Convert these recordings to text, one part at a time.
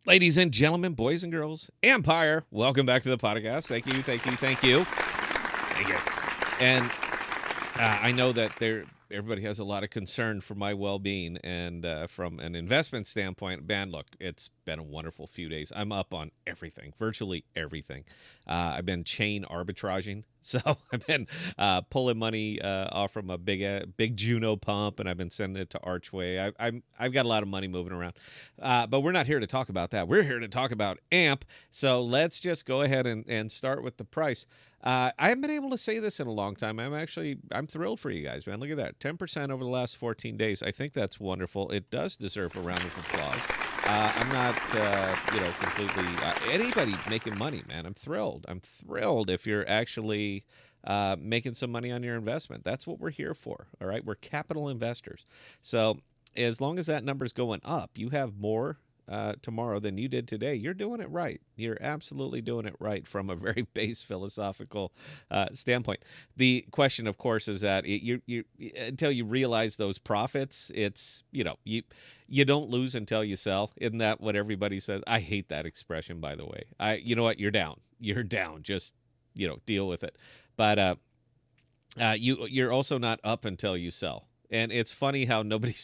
Ladies and gentlemen, boys and girls, Empire, welcome back to the podcast. Thank you, thank you, thank you. Thank you. And I know that everybody has a lot of concern for my well-being, and from an investment standpoint, man, look, it's been a wonderful few days. I'm up on everything, virtually everything. I've been chain arbitraging, so I've been pulling money off from a big Juno pump, and I've been sending it to Archway. I've got a lot of money moving around, but we're not here to talk about that. We're here to talk about AMP. So let's just go ahead and start with the price. I haven't been able to say this in a long time. I'm thrilled for you guys, man. Look at that, 10% over the last 14 days. I think that's wonderful. It does deserve a round of applause. I'm not, completely anybody making money, man. I'm thrilled. I'm thrilled if you're actually making some money on your investment. That's what we're here for. All right, we're capital investors. So as long as that number's going up, you have more tomorrow than you did today. You're doing it right. You're absolutely doing it right from a very base philosophical standpoint. The question, of course, is that you until you realize those profits, it's you don't lose until you sell. Isn't that what everybody says? I hate that expression, by the way. You know what? You're down. You're down. Just deal with it. But you're also not up until you sell. And it's funny how nobody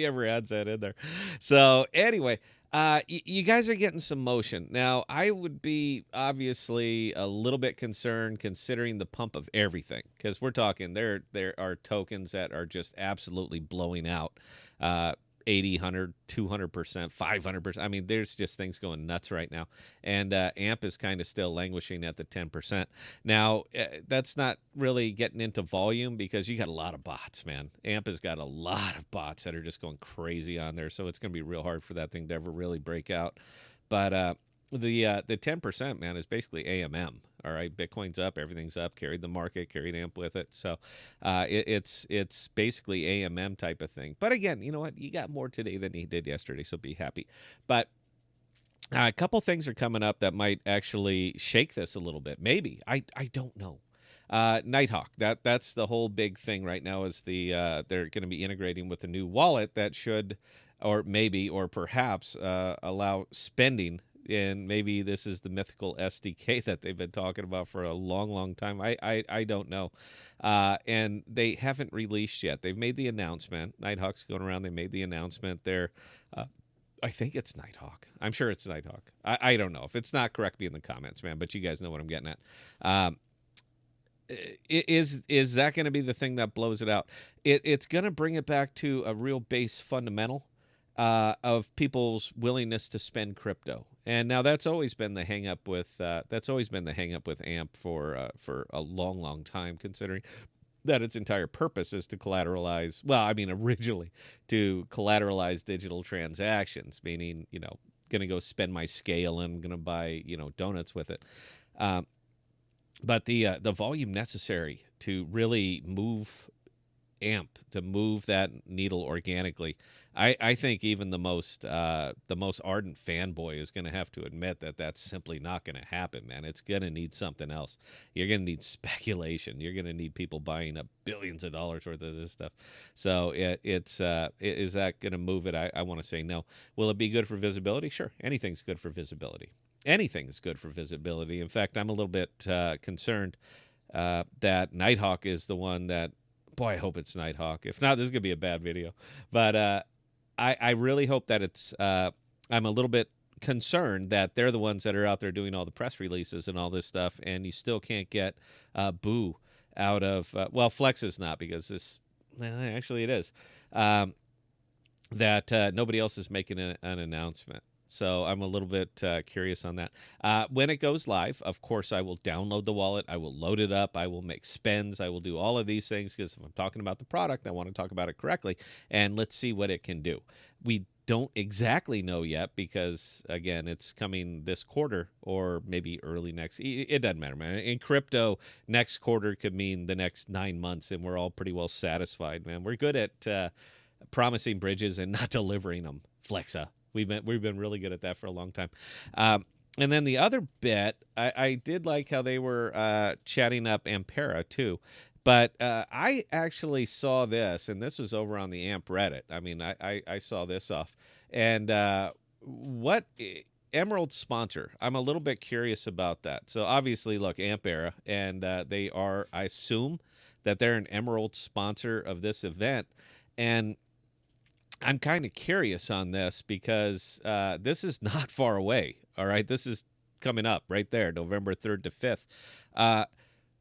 ever adds that in there. So anyway, you guys are getting some motion. Now, I would be obviously a little bit concerned considering the pump of everything, because we're talking there are tokens that are just absolutely blowing out. 80, 100, 200%, 500%. I mean, there's just things going nuts right now. And AMP is kind of still languishing at the 10%. Now, that's not really getting into volume because you got a lot of bots, man. AMP has got a lot of bots that are just going crazy on there. So it's going to be real hard for that thing to ever really break out. But the 10%, man, is basically AMM. All right, Bitcoin's up, everything's up, carried the market, carried AMP with it. So it's basically AMM type of thing. But again, you know what? You got more today than you did yesterday, so be happy. But a couple things are coming up that might actually shake this a little bit. Maybe. I don't know. Nighthawk, that's the whole big thing right now is they're going to be integrating with a new wallet that should, or maybe, or perhaps allow spending. And maybe this is the mythical SDK that they've been talking about for a long, long time. I don't know. And they haven't released yet. They've made the announcement. Nighthawk's going around. They made the announcement. I think it's Nighthawk. I'm sure it's Nighthawk. I don't know. If it's not, correct me in the comments, man. But you guys know what I'm getting at. Is that going to be the thing that blows it out? It's going to bring it back to a real base fundamental of people's willingness to spend crypto. And now that's always been the hang up with AMP for a long, long time, considering that its entire purpose is to collateralize. Well, I mean, originally to collateralize digital transactions, meaning going to go spend my scale and going to buy donuts with it. But the volume necessary to really move AMP, to move that needle organically, I think even the most ardent fanboy is going to have to admit that that's simply not going to happen, man. It's going to need something else. You're going to need speculation. You're going to need people buying up billions of dollars worth of this stuff. So is that going to move it? I want to say no. Will it be good for visibility? Sure. Anything's good for visibility. Anything's good for visibility. In fact, I'm a little bit concerned that Nighthawk is the one that, boy, I hope it's Nighthawk. If not, this is going to be a bad video. But I really hope that it's I'm a little bit concerned that they're the ones that are out there doing all the press releases and all this stuff, and you still can't get boo out of, Flex is not, because actually it is, that nobody else is making an announcement. So I'm a little bit curious on that. When it goes live, of course, I will download the wallet. I will load it up. I will make spends. I will do all of these things because if I'm talking about the product, I want to talk about it correctly. And let's see what it can do. We don't exactly know yet because, again, it's coming this quarter or maybe early next. It doesn't matter, man. In crypto, next quarter could mean the next 9 months, and we're all pretty well satisfied, man. We're good at promising bridges and not delivering them. Flexa. We've been really good at that for a long time. And then the other bit, I did like how they were chatting up Aera too. But I actually saw this, and this was over on the AMP Reddit. I mean, I saw this off. And what Emerald sponsor? I'm a little bit curious about that. So obviously, look, Aera, and they are, I assume, that they're an Emerald sponsor of this event, and I'm kind of curious on this because this is not far away. All right, this is coming up right there, November 3rd to 5th.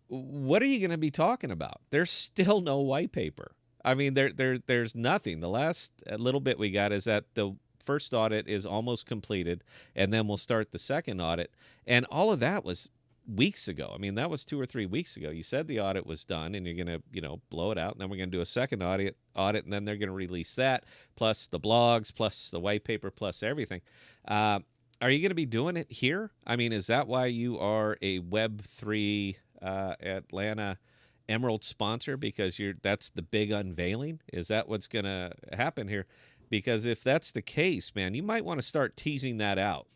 What are you going to be talking about? There's still no white paper. I mean, there's nothing. The last little bit we got is that the first audit is almost completed, and then we'll start the second audit. And all of that was weeks ago. I mean, that was 2 or 3 weeks ago. You said the audit was done, and you're going to, blow it out, and then we're going to do a second audit, and then they're going to release that, plus the blogs, plus the white paper, plus everything. Are you going to be doing it here? I mean, is that why you are a Web3 Atlanta Emerald sponsor, because that's the big unveiling? Is that what's going to happen here? Because if that's the case, man, you might want to start teasing that out.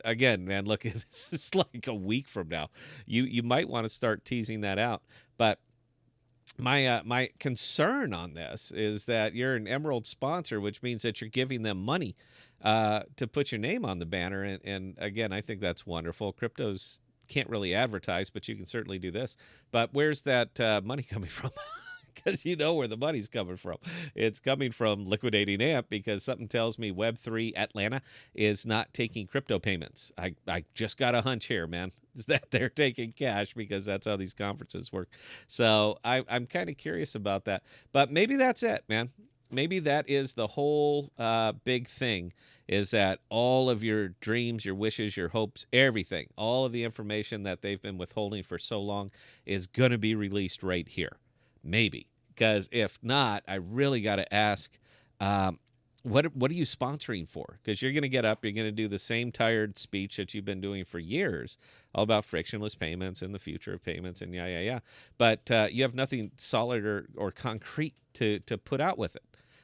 Again, man, look, this is like a week from now. You might want to start teasing that out. But my concern on this is that you're an Emerald sponsor, which means that you're giving them money to put your name on the banner. And again, I think that's wonderful. Cryptos can't really advertise, but you can certainly do this. But where's that money coming from? Because you know where the money's coming from. It's coming from liquidating AMP, because something tells me Web3 Atlanta is not taking crypto payments. I just got a hunch here, man, is that they're taking cash, because that's how these conferences work. So I'm kind of curious about that. But maybe that's it, man. Maybe that is the whole big thing, is that all of your dreams, your wishes, your hopes, everything, all of the information that they've been withholding for so long is going to be released right here. Maybe. Because if not, I really got to ask, what are you sponsoring for? Because you're going to get up, you're going to do the same tired speech that you've been doing for years, all about frictionless payments and the future of payments and yeah. But you have nothing solid or concrete to put out with it.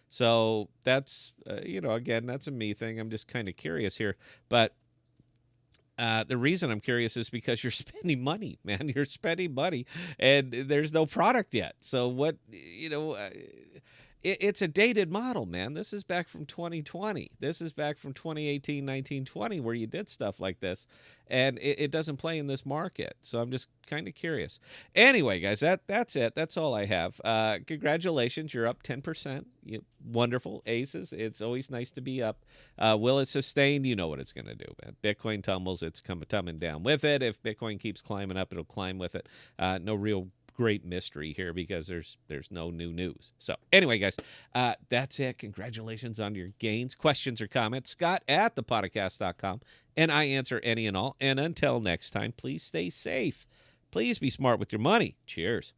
So that's, again, that's a me thing. I'm just kind of curious here. But the reason I'm curious is because you're spending money, man. You're spending money, and there's no product yet. So what, it's a dated model, man. This is back from 2020. This is back from 2018, 19, 20, where you did stuff like this, and it doesn't play in this market. So I'm just kind of curious. Anyway, guys, that's it. That's all I have. Congratulations. You're up 10%. Wonderful. Aces. It's always nice to be up. Will it sustain? You know what it's going to do, man. Bitcoin tumbles. It's coming down with it. If Bitcoin keeps climbing up, it'll climb with it. No real great mystery here, because there's no new news. So anyway, guys, that's it. Congratulations on your gains. Questions or comments, Scott@thepodcast.com, and I answer any and all. And until next time, please stay safe. Please be smart with your money. Cheers.